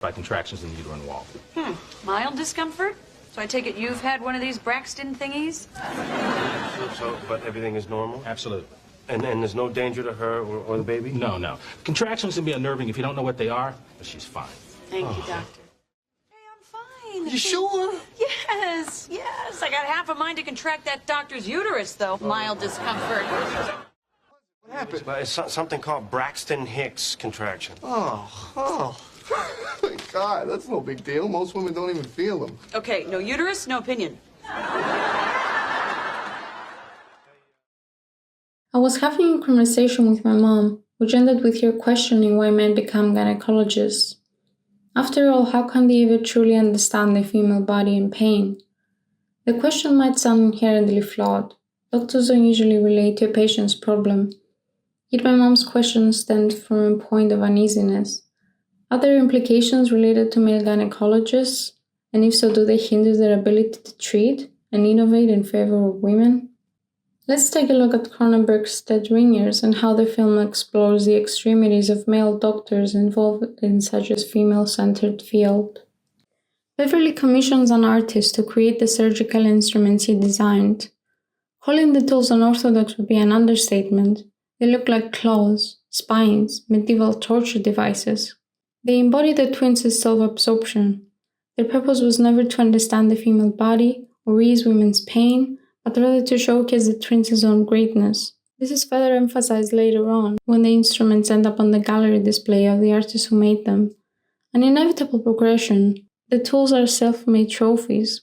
by contractions in the uterine wall. Mild discomfort? So I take it you've had one of these Braxton thingies? But everything is normal? Absolutely. And there's no danger to her or the baby? No. Contractions can be unnerving if you don't know what they are, but she's fine. Thank you, doctor. Hey, I'm fine. You sure? Yes. I got half a mind to contract that doctor's uterus, though. Mild discomfort. What happened? It's something called Braxton Hicks contraction. Oh. Thank God, that's no big deal. Most women don't even feel them. Okay, no uterus, no opinion. I was having a conversation with my mom, which ended with her questioning why men become gynecologists. After all, how can they ever truly understand the female body and pain? The question might sound inherently flawed. Doctors don't usually relate to a patient's problem. Yet my mom's question stemmed from a point of uneasiness. Are there implications related to male gynecologists? And if so, do they hinder their ability to treat and innovate in favor of women? Let's take a look at Cronenberg's Dead Ringers and how the film explores the extremities of male doctors involved in such a female-centered field. Beverly commissions an artist to create the surgical instruments he designed. Calling the tools unorthodox would be an understatement. They look like claws, spines, medieval torture devices. They embody the twins' self-absorption. Their purpose was never to understand the female body or ease women's pain, but rather to showcase the twins' own greatness. This is further emphasized later on, when the instruments end up on the gallery display of the artist who made them. An inevitable progression, the tools are self-made trophies.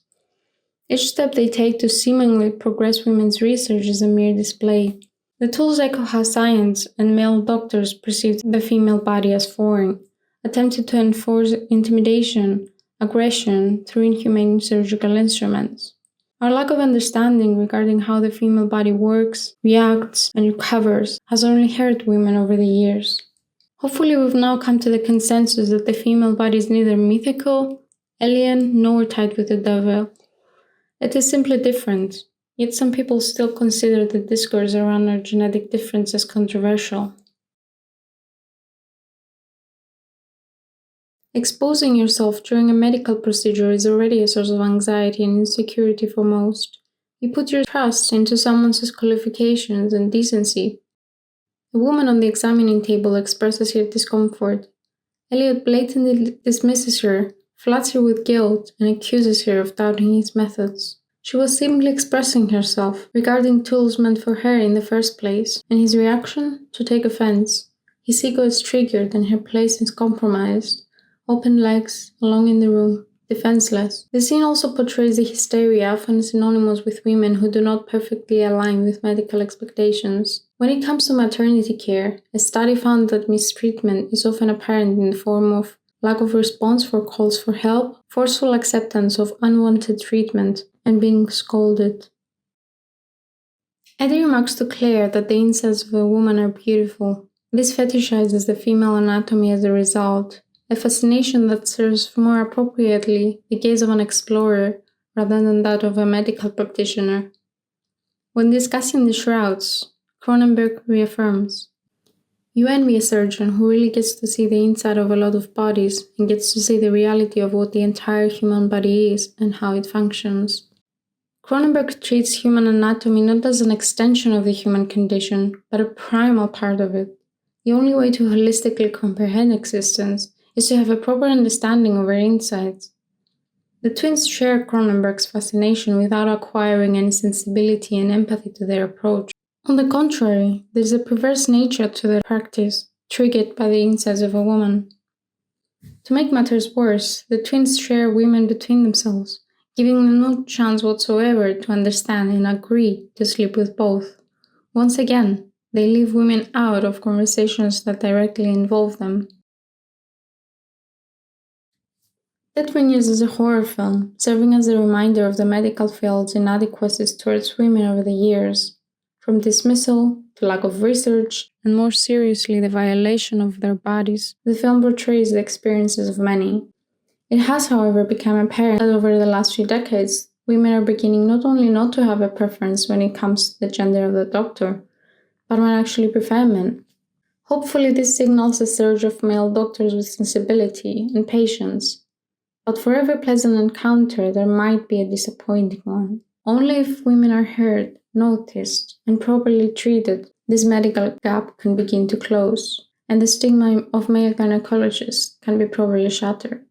Each step they take to seemingly progress women's research is a mere display. The tools echo how science and male doctors perceived the female body as foreign, attempted to enforce intimidation, aggression through inhumane surgical instruments. Our lack of understanding regarding how the female body works, reacts, and recovers has only hurt women over the years. Hopefully we've now come to the consensus that the female body is neither mythical, alien, nor tied with the devil. It is simply different, yet some people still consider the discourse around our genetic differences controversial. Exposing yourself during a medical procedure is already a source of anxiety and insecurity for most. You put your trust into someone's qualifications and decency. A woman on the examining table expresses her discomfort. Elliot blatantly dismisses her, floods her with guilt, and accuses her of doubting his methods. She was simply expressing herself regarding tools meant for her in the first place, and his reaction? To take offense. His ego is triggered and her place is compromised. Open legs, alone in the room, defenseless. The scene also portrays the hysteria often synonymous with women who do not perfectly align with medical expectations. When it comes to maternity care, a study found that mistreatment is often apparent in the form of lack of response for calls for help, forceful acceptance of unwanted treatment, and being scolded. Eddie remarks to Claire that the insides of a woman are beautiful. This fetishizes the female anatomy as a result. A fascination that serves more appropriately the gaze of an explorer rather than that of a medical practitioner. When discussing the Shrouds, Cronenberg reaffirms, "You envy a surgeon who really gets to see the inside of a lot of bodies and gets to see the reality of what the entire human body is and how it functions." Cronenberg treats human anatomy not as an extension of the human condition, but a primal part of it. The only way to holistically comprehend existence is to have a proper understanding of our insides. The twins share Cronenberg's fascination without acquiring any sensibility and empathy to their approach. On the contrary, there is a perverse nature to their practice, triggered by the insides of a woman. To make matters worse, the twins share women between themselves, giving them no chance whatsoever to understand and agree to sleep with both. Once again, they leave women out of conversations that directly involve them. Dead Ringers is a horror film, serving as a reminder of the medical field's inadequacies towards women over the years, from dismissal to lack of research, and more seriously the violation of their bodies. The film portrays the experiences of many. It has, however, become apparent that over the last few decades, women are beginning not only not to have a preference when it comes to the gender of the doctor, but might actually prefer men. Hopefully this signals a surge of male doctors with sensibility and patience. But for every pleasant encounter, there might be a disappointing one. Only if women are heard, noticed, and properly treated, this medical gap can begin to close, and the stigma of male gynecologists can be properly shattered.